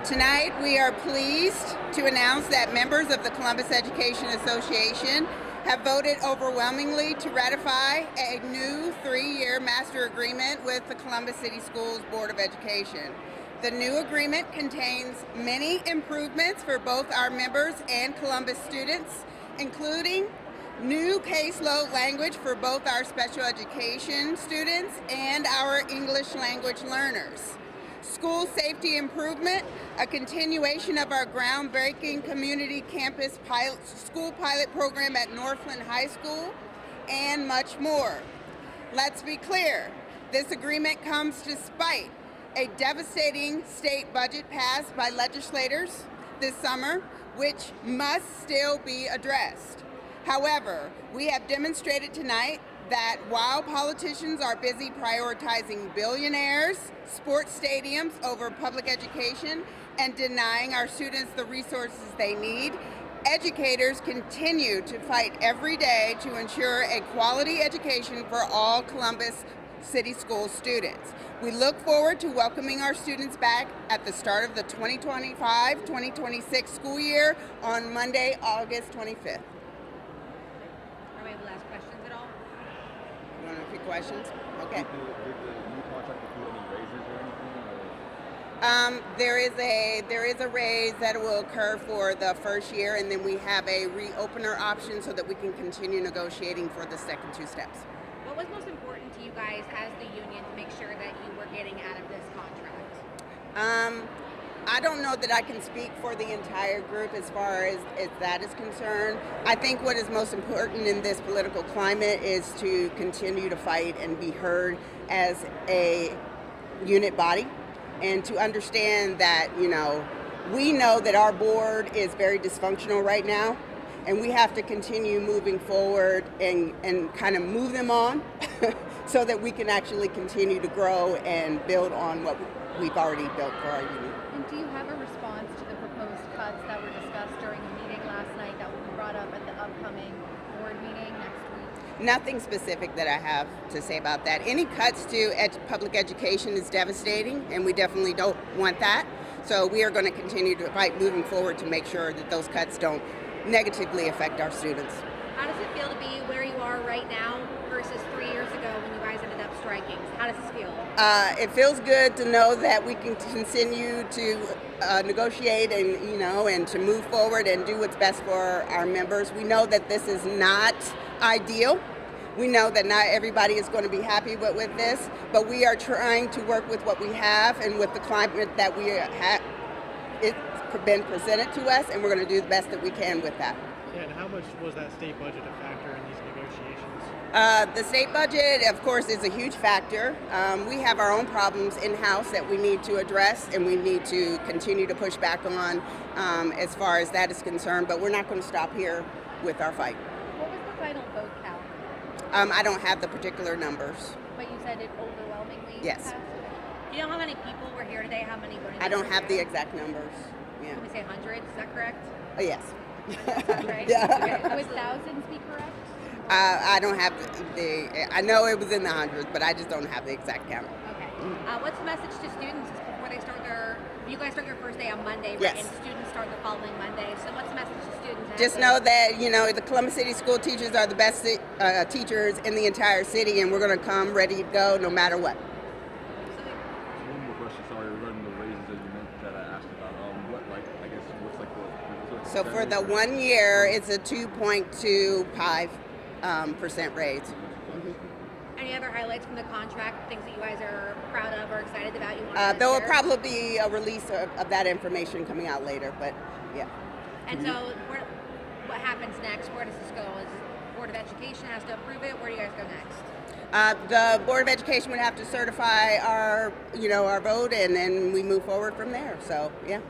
Tonight, we are pleased to announce that members of the Columbus Education Association have voted overwhelmingly to ratify a new 3-year master agreement with the Columbus City Schools Board of Education. The new agreement contains many improvements for both our members and Columbus students, including new caseload language for both our special education students and our English language learners. School safety improvement, a continuation of our groundbreaking community campus school pilot program at Northland High School, and much more. Let's be clear, this agreement comes despite a devastating state budget passed by legislators this summer, which must still be addressed. However, we have demonstrated tonight that while politicians are busy prioritizing billionaires, sports stadiums over public education, and denying our students the resources they need, educators continue to fight every day to ensure a quality education for all Columbus City School students. We look forward to welcoming our students back at the start of the 2025-2026 school year on Monday, August 25th. Are we able to ask questions at all? You want a few questions? Okay. Did the new contract include any raises or anything? There is a raise that will occur for the first year, and then we have a reopener option so that we can continue negotiating for the second 2 steps. What was most important to you guys as the union to make sure that you were getting out of this contract? I don't know that I can speak for the entire group as far as that is concerned. I think what is most important in this political climate is to continue to fight and be heard as a unit body, and to understand that, we know that our board is very dysfunctional right now, and we have to continue moving forward and kind of move them on so that we can actually continue to grow and build on what we've already built for our union. And do you have a response to the proposed cuts that were discussed during the meeting last night that will be brought up at the upcoming board meeting next week? Nothing specific that I have to say about that. Any cuts to public education is devastating, and we definitely don't want that. So we are going to continue to fight moving forward to make sure that those cuts don't negatively affect our students. How does it feel to be where you are right now versus 3 years ago when you guys ended up striking? How does this feel? It feels good to know that we can continue to negotiate and to move forward and do what's best for our members. We know that this is not ideal. We know that not everybody is going to be happy with this, but we are trying to work with what we have and with the climate that we have. It's been presented to us, and we're going to do the best that we can with that. Yeah, and how much was that state budget a factor in these negotiations? The state budget, of course, is a huge factor. We have our own problems in-house that we need to address, and we need to continue to push back on as far as that is concerned, but we're not going to stop here with our fight. What was the final vote count? I don't have the particular numbers. But you said it overwhelmingly Yes. passed? Do you know how many people were here today? How many voting? I don't members have were the here? exact numbers. Yeah. Can we say hundreds? Is that correct? Yes. Right? Yeah. Would thousands be correct? I don't have I know it was in the hundreds, but I just don't have the exact count. Okay. What's the message to students before they start you guys start your first day on Monday, right? Yes. And students start the following Monday. So what's the message to students? as Just they- know that, the Columbus City school teachers are the best teachers in the entire city, and we're going to come ready to go no matter what. One more question, sorry, regarding the raises that you meant that I asked about. What's So for the 1 year, it's a 2.25% raise. Any other highlights from the contract, things that you guys are proud of or excited about you want to There will share? probably be a release of that information coming out later, but yeah. And so what happens next? Where does this go? Is Board of Education has to approve it? Where do you guys go next? The Board of Education would have to certify our vote, and then we move forward from there. So, yeah.